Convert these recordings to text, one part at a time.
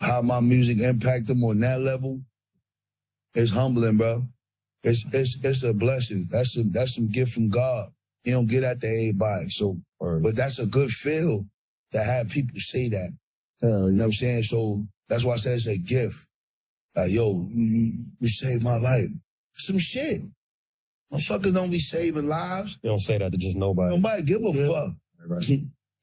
how my music impact them on that level is humbling, bro. It's a blessing. That's some gift from God. You don't get that to everybody. So, but that's a good feel to have people say that. You know what I'm saying? So that's why I say it's a gift. Like, yo, you saved my life. Some shit. Motherfuckers don't be saving lives. You don't say that to just nobody. Nobody give a fuck. Right.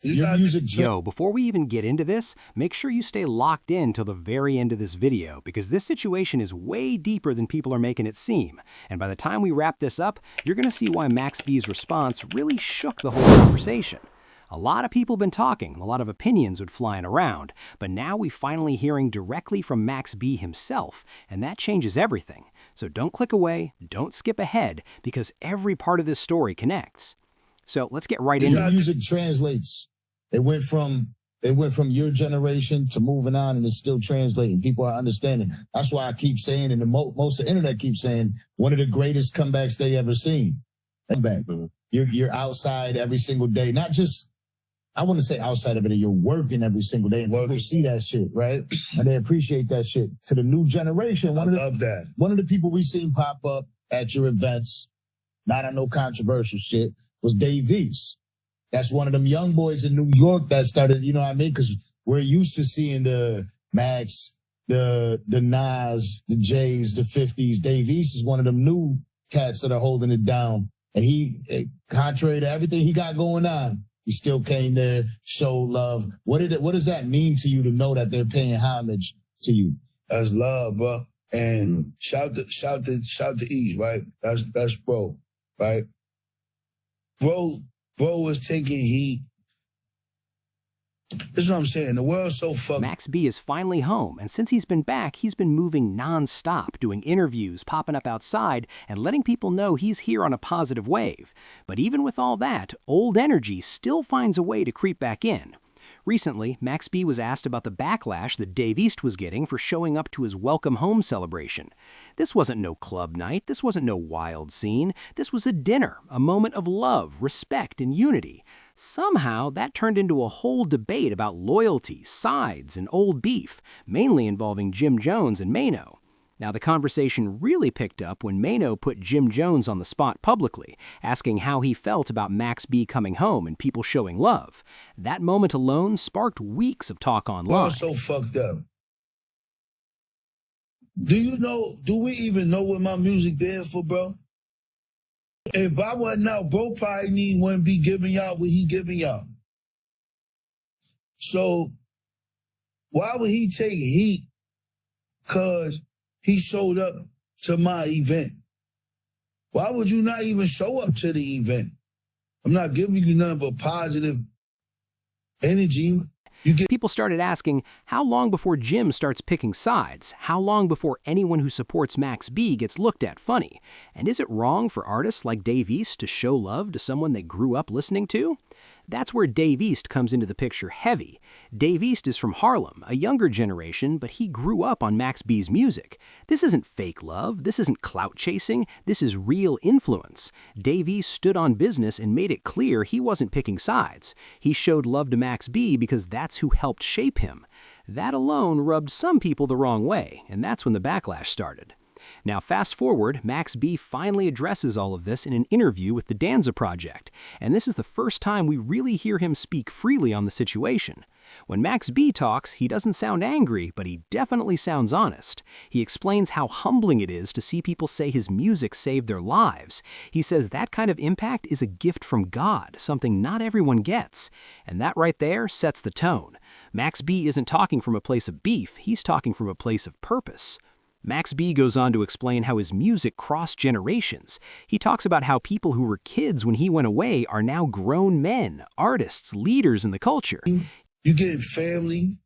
Yo, before we even get into this, make sure you stay locked in till the very end of this video, because this situation is way deeper than people are making it seem. And by the time we wrap this up, you're gonna see why Max B's response really shook the whole conversation. A lot of people been talking, a lot of opinions would flying around, but now we finally hearing directly from Max B himself, and that changes everything. So don't click away, don't skip ahead, because every part of this story connects. So let's get right into it. Music translates. It went from your generation to moving on, and it's still translating. People are understanding. That's why I keep saying, and most of the internet keeps saying, one of the greatest comebacks they ever seen. Comeback. You're outside every single day. Not just, I want to say outside of it, you're working every single day, and people see that shit, right? And they appreciate that shit. To the new generation, one of the people we seen pop up at your events, not on no controversial shit, was Dave East. That's one of them young boys in New York that started, you know what I mean? Because we're used to seeing the Max, the Nas, the Jays, the 50s. Dave East is one of them new cats that are holding it down. And he, contrary to everything he got going on, he still came there, showed love. What does that mean to you to know that they're paying homage to you? That's love, bro. And shout to East, right? That's bro, right? Bro was taking heat. This is what I'm saying. The world's so fucked. Max B is finally home, and since he's been back, he's been moving non-stop, doing interviews, popping up outside, and letting people know he's here on a positive wave. But even with all that, old energy still finds a way to creep back in. Recently, Max B was asked about the backlash that Dave East was getting for showing up to his welcome home celebration. This wasn't no club night, this wasn't no wild scene, this was a dinner, a moment of love, respect, and unity. Somehow, that turned into a whole debate about loyalty, sides, and old beef, mainly involving Jim Jones and Maino. Now, the conversation really picked up when Maino put Jim Jones on the spot publicly, asking how he felt about Max B coming home and people showing love. That moment alone sparked weeks of talk online. We're so fucked up. Do we even know what my music there for, bro? If I wasn't out, bro probably wouldn't be giving y'all what he giving y'all. So, why would he take heat? Cause he showed up to my event. Why would you not even show up to the event? I'm not giving you nothing but positive energy. People started asking, how long before Jim starts picking sides? How long before anyone who supports Max B gets looked at funny? And is it wrong for artists like Dave East to show love to someone they grew up listening to? That's where Dave East comes into the picture heavy. Dave East is from Harlem, a younger generation, but he grew up on Max B's music. This isn't fake love, this isn't clout chasing, this is real influence. Dave East stood on business and made it clear he wasn't picking sides. He showed love to Max B because that's who helped shape him. That alone rubbed some people the wrong way, and that's when the backlash started. Now fast forward, Max B finally addresses all of this in an interview with the Danza Project, and this is the first time we really hear him speak freely on the situation. When Max B talks, he doesn't sound angry, but he definitely sounds honest. He explains how humbling it is to see people say his music saved their lives. He says that kind of impact is a gift from God, something not everyone gets. And that right there sets the tone. Max B isn't talking from a place of beef, he's talking from a place of purpose. Max B goes on to explain how his music crossed generations. He talks about how people who were kids when he went away are now grown men, artists, leaders in the culture. You get family,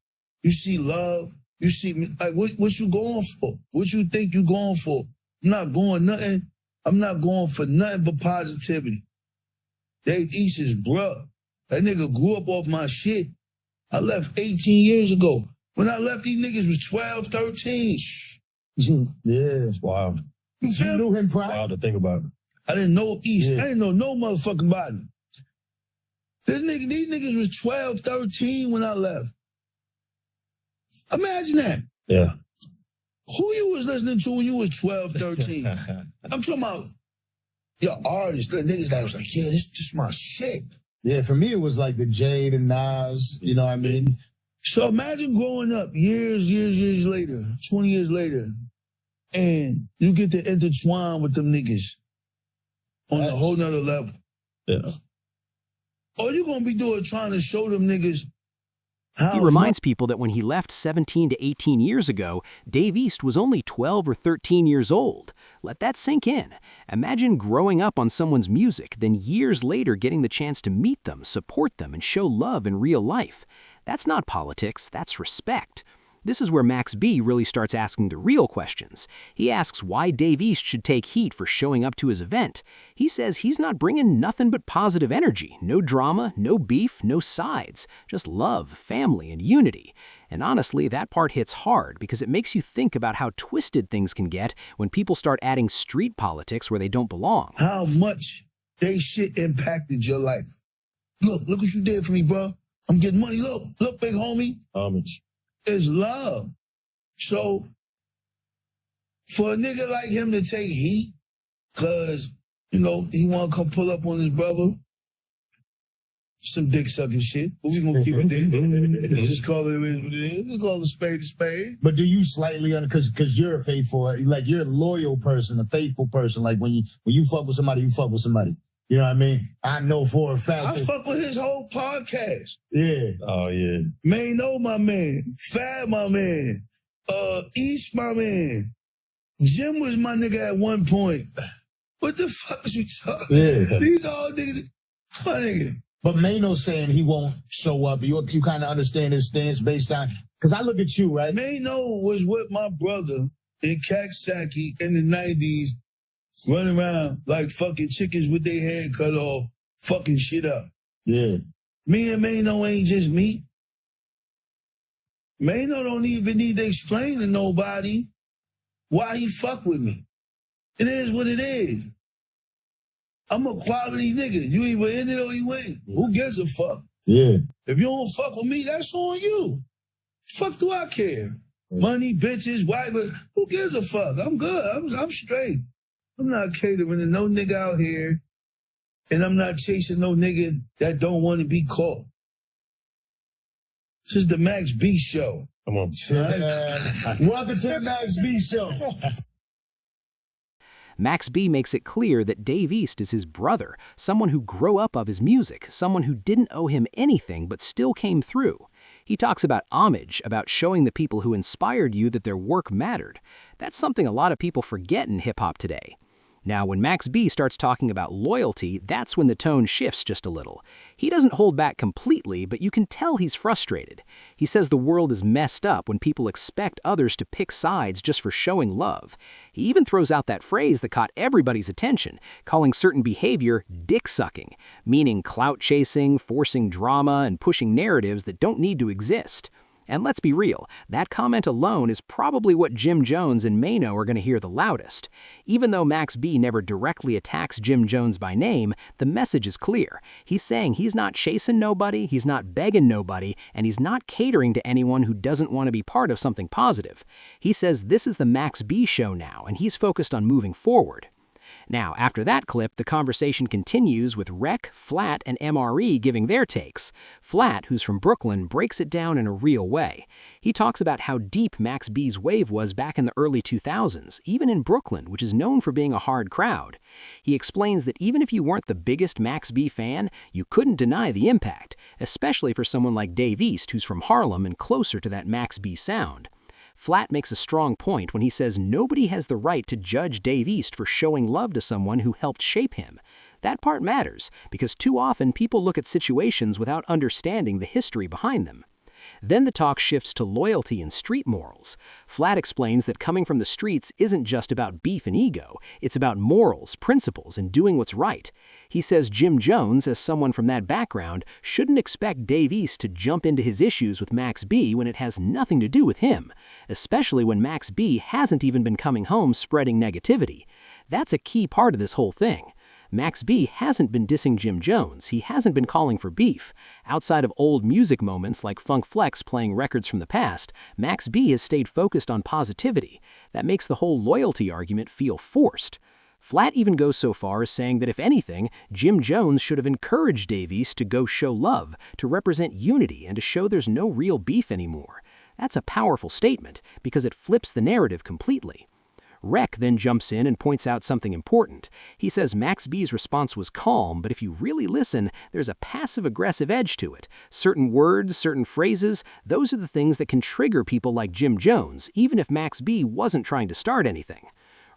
you see love, you see, like, what you going for? What you think you going for? I'm not going for nothing but positivity. Dave East is bruh. That nigga grew up off my shit. I left 18 years ago. When I left, these niggas was 12, 13. Yeah. Wow. You knew him prior? Wild to think about. I didn't know East. Yeah. I didn't know no motherfucking body. These niggas was 12, 13 when I left. Imagine that. Yeah. Who you was listening to when you was 12, 13? I'm talking about your artists, the niggas that was like, yeah, this my shit. Yeah, for me, it was like the Jade and Nas, you know what I mean? So imagine growing up years later, 20 years later, and you get to intertwine with them niggas on a whole nother level. Yeah. All you gonna be doing trying to show them niggas how He reminds people that when he left 17 to 18 years ago, Dave East was only 12 or 13 years old. Let that sink in. Imagine growing up on someone's music, then years later getting the chance to meet them, support them, and show love in real life. That's not politics, that's respect. This is where Max B really starts asking the real questions. He asks why Dave East should take heat for showing up to his event. He says he's not bringing nothing but positive energy, no drama, no beef, no sides, just love, family, and unity. And honestly, that part hits hard because it makes you think about how twisted things can get when people start adding street politics where they don't belong. how much they shit impacted your life. Look what you did for me, bro. I'm getting money. Look, big homie. Homage. It's love. So for a nigga like him to take heat, cause, you know, he wanna come pull up on his brother, some dick sucking shit, but we gonna keep it there. Just call it what it is. Just call it a spade. But do you slightly, because you're a faithful, like you're a loyal person, a faithful person, like when you fuck with somebody, you fuck with somebody. You know what I mean? I know for a fact. I fuck with his whole podcast. Yeah. Oh, yeah. Maino, my man. Fab, my man. East, my man. Jim was my nigga at one point. What the fuck is you talking? Yeah. These all niggas. My nigga. But Maino's saying he won't show up. You kind of understand his stance based on, because I look at you, right? Maino was with my brother in Kaksaki in the 90s, running around like fucking chickens with their head cut off, fucking shit up. Yeah. Me and Maino ain't just me. Maino don't even need to explain to nobody why he fuck with me. It is what it is. I'm a quality nigga. You either in it or you ain't. Who gives a fuck? Yeah. If you don't fuck with me, that's on you. Fuck do I care? Money, bitches, wife, who gives a fuck? I'm good. I'm straight. I'm not catering to no nigga out here, and I'm not chasing no nigga that don't want to be caught. This is the Max B Show. Come on. Welcome to the Max B Show. Max B makes it clear that Dave East is his brother, someone who grew up of his music, someone who didn't owe him anything but still came through. He talks about homage, about showing the people who inspired you that their work mattered. That's something a lot of people forget in hip-hop today. Now, when Max B starts talking about loyalty, that's when the tone shifts just a little. He doesn't hold back completely, but you can tell he's frustrated. He says the world is messed up when people expect others to pick sides just for showing love. He even throws out that phrase that caught everybody's attention, calling certain behavior dick-sucking, meaning clout chasing, forcing drama, and pushing narratives that don't need to exist. And let's be real, that comment alone is probably what Jim Jones and Maino are going to hear the loudest. Even though Max B never directly attacks Jim Jones by name, the message is clear. He's saying he's not chasing nobody, he's not begging nobody, and he's not catering to anyone who doesn't want to be part of something positive. He says this is the Max B Show now, and he's focused on moving forward. Now, after that clip, the conversation continues with Rec, Flat, and MRE giving their takes. Flat, who's from Brooklyn, breaks it down in a real way. He talks about how deep Max B's wave was back in the early 2000s, even in Brooklyn, which is known for being a hard crowd. He explains that even if you weren't the biggest Max B fan, you couldn't deny the impact, especially for someone like Dave East, who's from Harlem and closer to that Max B sound. Flat makes a strong point when he says nobody has the right to judge Dave East for showing love to someone who helped shape him. That part matters, because too often people look at situations without understanding the history behind them. Then the talk shifts to loyalty and street morals. Flat explains that coming from the streets isn't just about beef and ego, it's about morals, principles, and doing what's right. He says Jim Jones, as someone from that background, shouldn't expect Dave East to jump into his issues with Max B when it has nothing to do with him, especially when Max B hasn't even been coming home spreading negativity. That's a key part of this whole thing. Max B hasn't been dissing Jim Jones, he hasn't been calling for beef. Outside of old music moments like Funk Flex playing records from the past, Max B has stayed focused on positivity. That makes the whole loyalty argument feel forced. Flat even goes so far as saying that if anything, Jim Jones should have encouraged Dave East to go show love, to represent unity, and to show there's no real beef anymore. That's a powerful statement, because it flips the narrative completely. Rec then jumps in and points out something important. He says Max B's response was calm, but if you really listen, there's a passive-aggressive edge to it. Certain words, certain phrases, those are the things that can trigger people like Jim Jones, even if Max B wasn't trying to start anything.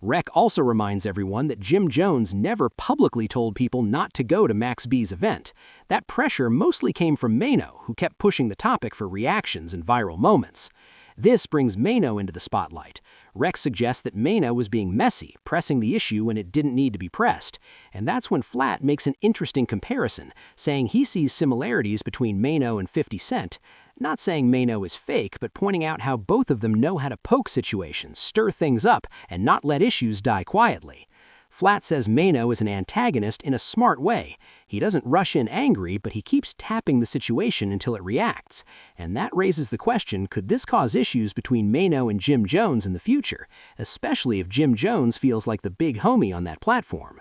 Rec also reminds everyone that Jim Jones never publicly told people not to go to Max B's event. That pressure mostly came from Maino, who kept pushing the topic for reactions and viral moments. This brings Maino into the spotlight. Rec suggests that Maino was being messy, pressing the issue when it didn't need to be pressed. And that's when Flat makes an interesting comparison, saying he sees similarities between Maino and 50 Cent. Not saying Maino is fake, but pointing out how both of them know how to poke situations, stir things up, and not let issues die quietly. Flat says Maino is an antagonist in a smart way. He doesn't rush in angry, but he keeps tapping the situation until it reacts. And that raises the question, could this cause issues between Maino and Jim Jones in the future, especially if Jim Jones feels like the big homie on that platform?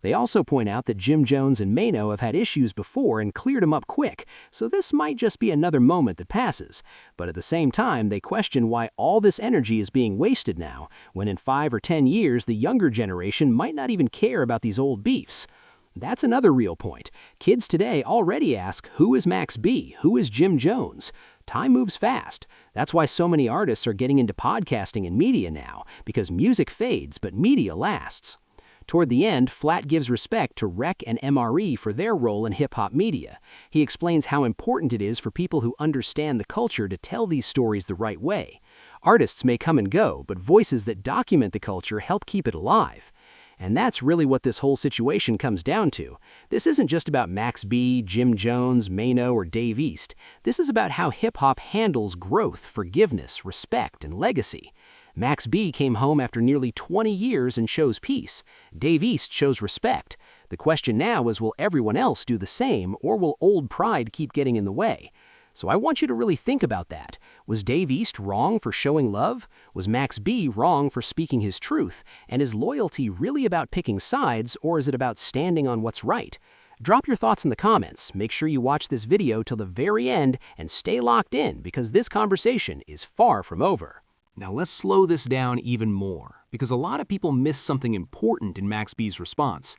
They also point out that Jim Jones and Maino have had issues before and cleared them up quick, so this might just be another moment that passes. But at the same time, they question why all this energy is being wasted now, when in 5 or 10 years the younger generation might not even care about these old beefs. That's another real point. Kids today already ask, who is Max B? Who is Jim Jones? Time moves fast. That's why so many artists are getting into podcasting and media now, because music fades, but media lasts. Toward the end, Flat gives respect to Rec and MRE for their role in hip-hop media. He explains how important it is for people who understand the culture to tell these stories the right way. Artists may come and go, but voices that document the culture help keep it alive. And that's really what this whole situation comes down to. This isn't just about Max B, Jim Jones, Maino, or Dave East. This is about how hip-hop handles growth, forgiveness, respect, and legacy. Max B came home after nearly 20 years and shows peace. Dave East shows respect. The question now is, will everyone else do the same, or will old pride keep getting in the way? So I want you to really think about that. Was Dave East wrong for showing love? Was Max B wrong for speaking his truth? And is loyalty really about picking sides, or is it about standing on what's right? Drop your thoughts in the comments. Make sure you watch this video till the very end and stay locked in, because this conversation is far from over. Now let's slow this down even more, because a lot of people miss something important in Max B's response.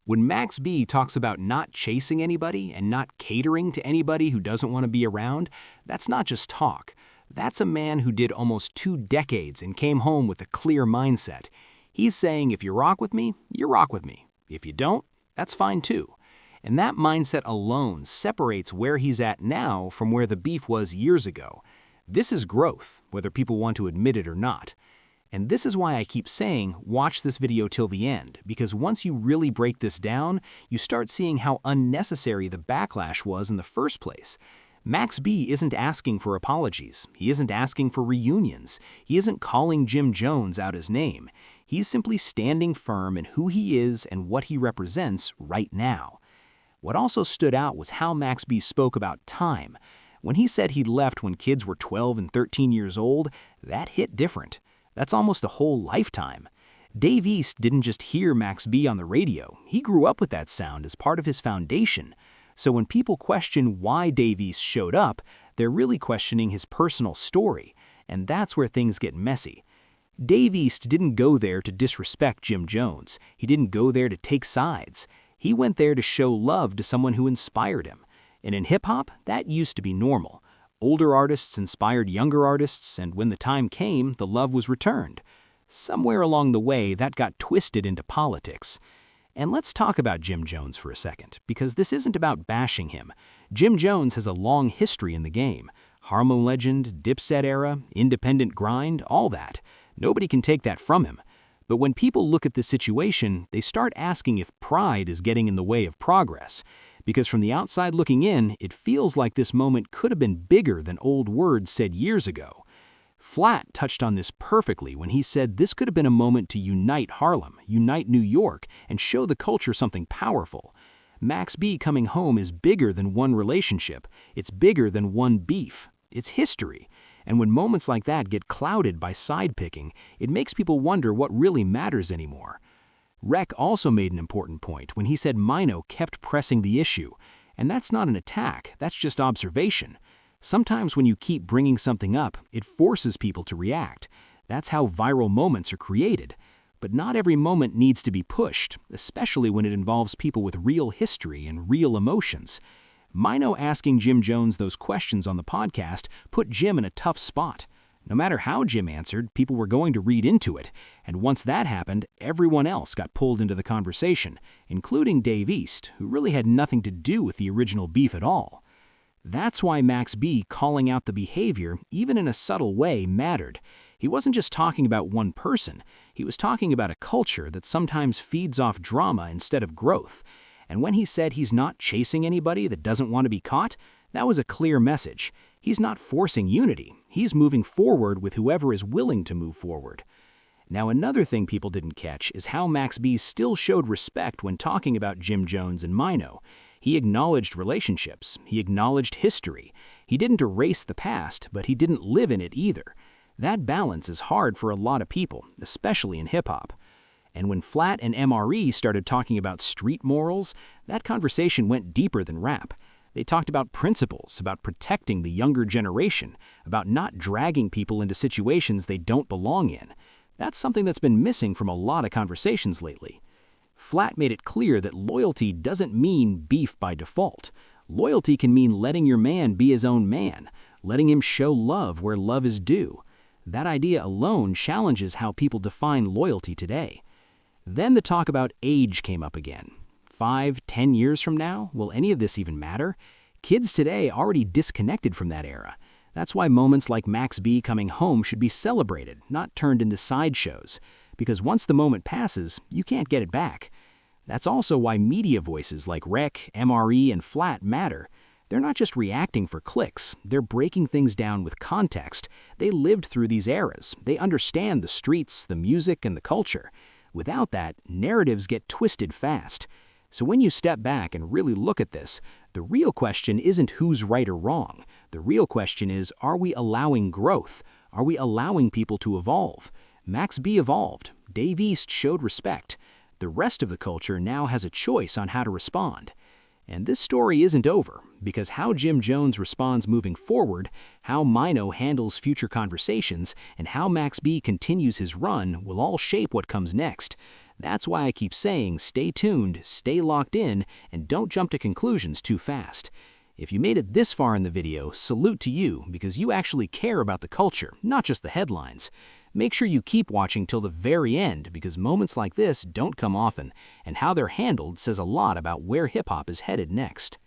When Max B talks about not chasing anybody and not catering to anybody who doesn't want to be around, that's not just talk. That's a man who did almost 2 decades and came home with a clear mindset. He's saying, if you rock with me, you rock with me. If you don't, that's fine too. And that mindset alone separates where he's at now from where the beef was years ago. This is growth, whether people want to admit it or not. And this is why I keep saying, watch this video till the end, because once you really break this down, you start seeing how unnecessary the backlash was in the first place. Max B isn't asking for apologies. He isn't asking for reunions. He isn't calling Jim Jones out his name. He's simply standing firm in who he is and what he represents right now. What also stood out was how Max B spoke about time. When he said he'd left when kids were 12 and 13 years old, that hit different. That's almost a whole lifetime. Dave East didn't just hear Max B on the radio. He grew up with that sound as part of his foundation. So when people question why Dave East showed up, they're really questioning his personal story. And that's where things get messy. Dave East didn't go there to disrespect Jim Jones. He didn't go there to take sides. He went there to show love to someone who inspired him. And in hip-hop, that used to be normal. Older artists inspired younger artists, and when the time came, the love was returned. Somewhere along the way, that got twisted into politics. And let's talk about Jim Jones for a second, because this isn't about bashing him. Jim Jones has a long history in the game. Harlem legend, Dipset era, independent grind, all that. Nobody can take that from him. But when people look at this situation, they start asking if pride is getting in the way of progress. Because from the outside looking in, it feels like this moment could have been bigger than old words said years ago. Flat touched on this perfectly when he said this could have been a moment to unite Harlem, unite New York, and show the culture something powerful. Max B coming home is bigger than one relationship. It's bigger than one beef. It's history. And when moments like that get clouded by side picking, it makes people wonder what really matters anymore. Rec also made an important point when he said Maino kept pressing the issue. And that's not an attack, that's just observation. Sometimes when you keep bringing something up, it forces people to react. That's how viral moments are created. But not every moment needs to be pushed, especially when it involves people with real history and real emotions. Maino asking Jim Jones those questions on the podcast put Jim in a tough spot. No matter how Jim answered, people were going to read into it, and once that happened, everyone else got pulled into the conversation, including Dave East, who really had nothing to do with the original beef at all. That's why Max B calling out the behavior, even in a subtle way, mattered. He wasn't just talking about one person, he was talking about a culture that sometimes feeds off drama instead of growth. And when he said he's not chasing anybody that doesn't want to be caught, that was a clear message. He's not forcing unity, he's moving forward with whoever is willing to move forward. Now, another thing people didn't catch is how Max B still showed respect when talking about Jim Jones and Maino. He acknowledged relationships, he acknowledged history. He didn't erase the past, but he didn't live in it either. That balance is hard for a lot of people, especially in hip-hop. And when Flat and MRE started talking about street morals, that conversation went deeper than rap. They talked about principles, about protecting the younger generation, about not dragging people into situations they don't belong in. That's something that's been missing from a lot of conversations lately. Flat made it clear that loyalty doesn't mean beef by default. Loyalty can mean letting your man be his own man, letting him show love where love is due. That idea alone challenges how people define loyalty today. Then the talk about age came up again. 5, 10 years from now, will any of this even matter? Kids today already disconnected from that era. That's why moments like Max B coming home should be celebrated, not turned into sideshows. Because once the moment passes, you can't get it back. That's also why media voices like Rec, MRE, and Flat matter. They're not just reacting for clicks, they're breaking things down with context. They lived through these eras. They understand the streets, the music, and the culture. Without that, narratives get twisted fast. So when you step back and really look at this, the real question isn't who's right or wrong. The real question is, are we allowing growth? Are we allowing people to evolve? Max B evolved. Dave East showed respect. The rest of the culture now has a choice on how to respond. And this story isn't over, because how Jim Jones responds moving forward, how Maino handles future conversations, and how Max B continues his run will all shape what comes next. That's why I keep saying stay tuned, stay locked in, and don't jump to conclusions too fast. If you made it this far in the video, salute to you, because you actually care about the culture, not just the headlines. Make sure you keep watching till the very end, because moments like this don't come often, and how they're handled says a lot about where hip-hop is headed next.